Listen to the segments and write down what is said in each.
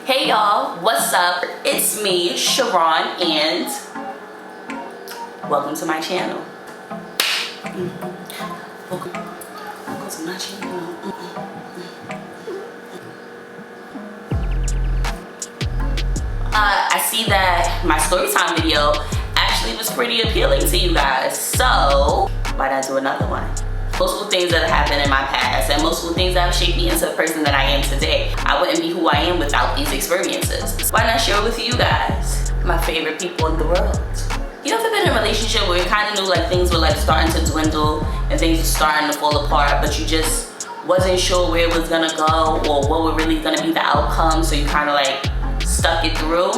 Hey y'all, what's up? It's me, Sharon, and welcome to my channel. Welcome to my channel. I see that my story time video actually was pretty appealing to you guys, so why not do another one? Most of the things that have happened in my past and most of the things that have shaped me into the person that I am today, I wouldn't be who I am without these experiences. Why not share with you guys, my favorite people in the world? You ever been in a relationship where you kind of knew like things were like starting to dwindle and things were starting to fall apart, but you just wasn't sure where it was gonna go or what were really gonna be the outcome, so you kind of like stuck it through?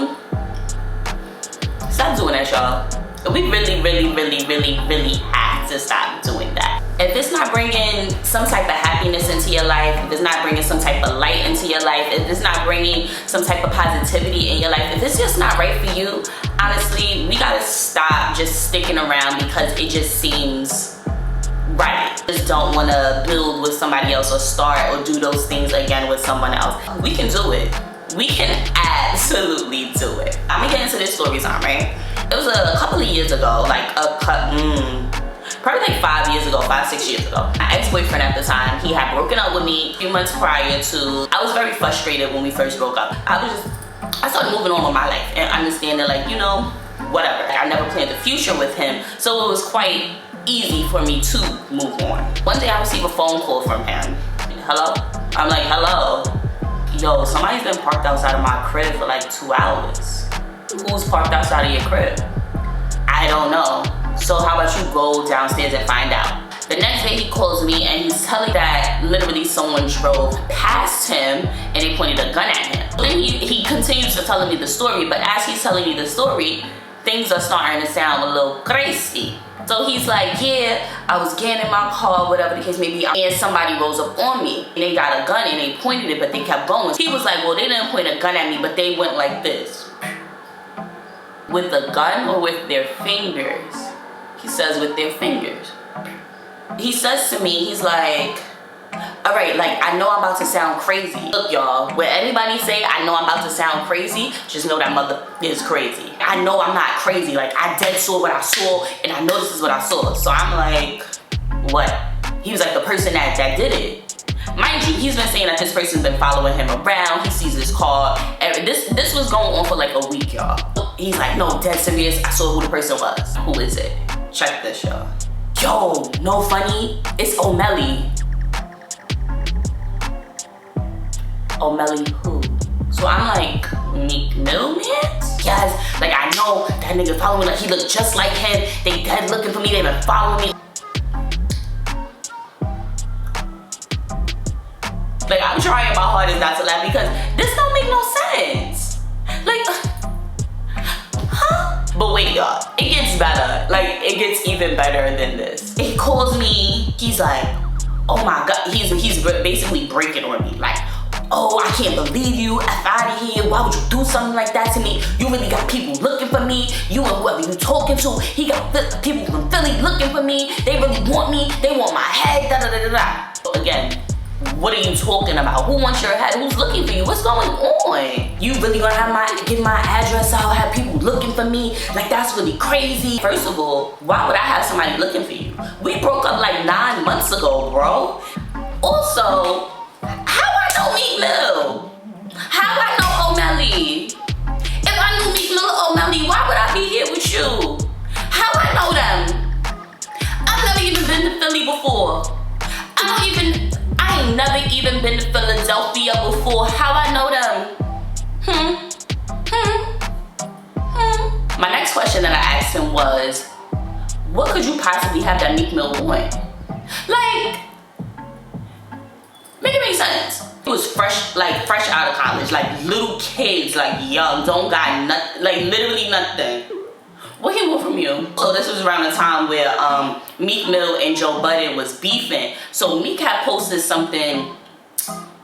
Stop doing that, y'all. We really have to stop doing that. If it's not bringing some type of happiness into your life, if it's not bringing some type of light into your life, if it's not bringing some type of positivity in your life, if it's just not right for you, honestly, we gotta stop just sticking around because it just seems right. Just don't wanna build with somebody else or start or do those things again with someone else. We can do it. We can absolutely do it. I'm gonna get into this story time, right? It was a couple of years ago, like probably like 5 years ago, 5-6 years ago. My ex-boyfriend at the time, he had broken up with me a few months prior to, I was very frustrated when we first broke up. I started moving on with my life and understanding like, you know, whatever. Like, I never planned the future with him, so it was quite easy for me to move on. One day I received a phone call from him. Hello? I'm like, hello? Yo, somebody's been parked outside of my crib for like 2 hours. Who's parked outside of your crib? I don't know. So how about you go downstairs and find out? The next day he calls me and he's telling that literally someone drove past him and they pointed a gun at him. Then he continues to telling me the story, but as he's telling me the story, things are starting to sound a little crazy. So he's like, yeah, I was getting in my car, whatever the case may be, and somebody rose up on me and they got a gun and they pointed it, but they kept going. He was like, well, they didn't point a gun at me, but they went like this. With a gun or with their fingers? He says with their fingers. He says to me, he's like, all right, like, I know I'm about to sound crazy. Look, y'all, when anybody say I know I'm about to sound crazy, just know that mother is crazy. I know I'm not crazy. Like, I dead saw what I saw, and I know this is what I saw. So I'm like, what? He was like, the person that did it. Mind you, he's been saying that this person's been following him around. He sees this car. This was going on for like a week, y'all. He's like, no, dead serious. I saw who the person was. Who is it? Check this, y'all. Yo, no funny. It's Omelly. Omelly who? So I'm like, Meek Mill, man? Yes, like I know that nigga following me, like he looked just like him. They dead looking for me, they been following me. Like I'm trying my hardest not to laugh because this don't make no sense. Like, huh? But wait, y'all, it gets better. Like, it gets even better than this. He calls me, he's like, oh my God, he's basically breaking on me. Like, oh, I can't believe you, F out of here. Why would you do something like that to me? You really got people looking for me. You and whoever you talking to, he got people from Philly looking for me. They really want me. They want my head, da da da da da. So again, what are you talking about? Who wants your head? Who's looking for you? What's going on? You really gonna have give my address out, have people looking for me? Like, that's really crazy. First of all, why would I have somebody looking for you? We broke up like 9 months ago, bro. Also, how I know Meek Mill? How I know Omelly? If I knew Meek Mill or Omelly, why would I be here with you? How I know them? I've never even been to Philly before. I ain't never even been to Philadelphia before. How I know them? My next question that I asked him was, what could you possibly have that Meek Mill want? Like, make it make sense. He was fresh out of college, like little kids, like young, don't got nothing, like literally nothing. What he want from you? So this was around the time where Meek Mill and Joe Budden was beefing. So Meek had posted something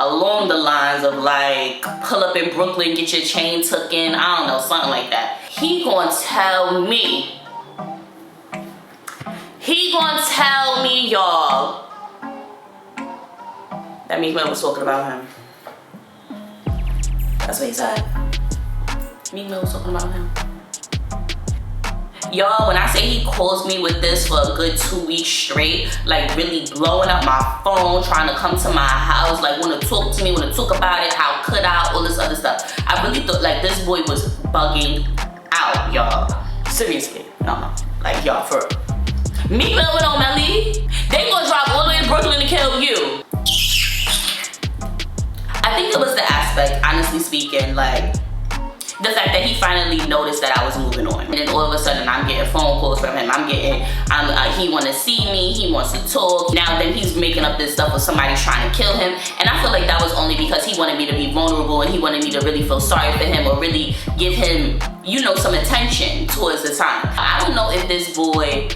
along the lines of like, pull up in Brooklyn, get your chain took in, I don't know, something like that. He gonna tell me, y'all, that Meek Mill was talking about him. That's what he said. Meek Mill was talking about him. Y'all, when I say he calls me with this for a good 2 weeks straight, like really blowing up my phone, trying to come to my house, like want to talk to me, want to talk about it, how could I, all this other stuff. I really thought like this boy was bugging out, y'all. Seriously, no, like y'all for real. Meek Mill and Omelly, they gonna drive all the way to Brooklyn to kill you. I think it was the aspect, honestly speaking, like the fact that he finally noticed that I was moving on. And then all of a sudden I'm getting phone calls from him. He wanna see me, he wants to talk. Now then he's making up this stuff with somebody trying to kill him. And I feel like that was only because he wanted me to be vulnerable and he wanted me to really feel sorry for him or really give him, you know, some attention towards the time. I don't know if this boy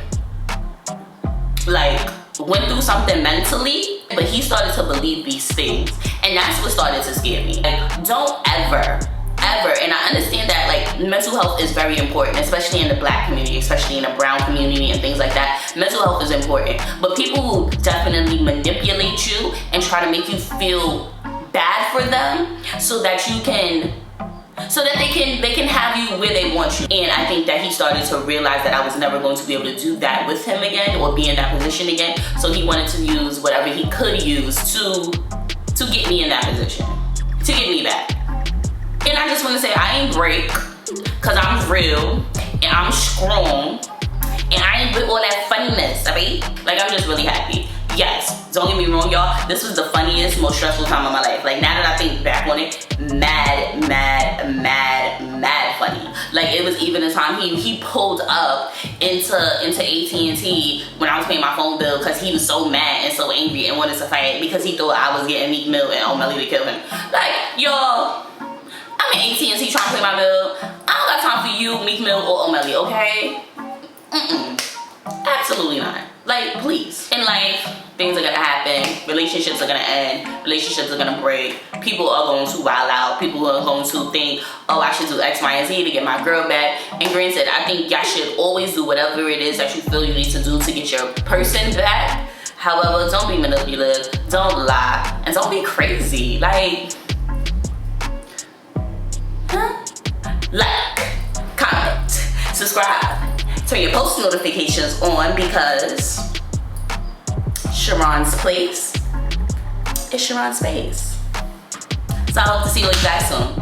like went through something mentally, but he started to believe these things. And that's what started to scare me. Like, don't ever, and I understand that like mental health is very important, especially in the black community, especially in the brown community and things like that. Mental health is important, but people will definitely manipulate you and try to make you feel bad for them so that they can have you where they want you. And I think that he started to realize that I was never going to be able to do that with him again or be in that position again. So he wanted to use whatever he could use to get me in that position, to get me back. And I just want to say I ain't break, cause I'm real and I'm strong and I ain't with all that funniness, right? Like I'm just really happy. Yes, don't get me wrong, y'all. This was the funniest, most stressful time of my life. Like now that I think back on it, mad funny. Like it was even the time he pulled up into AT&T when I was paying my phone bill because he was so mad and so angry and wanted to fight because he thought I was getting Meek Mill and Omelly to kill him. Like, y'all, I'm in AT&T trying to pay my bill. I don't got time for you, Meek Mill or Omelly, okay? Absolutely not. Like, please. In life, things are gonna happen. Relationships are gonna end. Relationships are gonna break. People are going to wild out. People are going to think, oh, I should do X, Y, and Z to get my girl back. And granted, I think y'all should always do whatever it is that you feel you need to do to get your person back. However, don't be manipulative. Don't lie. And don't be crazy. Like, like, comment, subscribe, turn your post notifications on because Sharon's place is Sharon's space. So I hope to see you guys soon.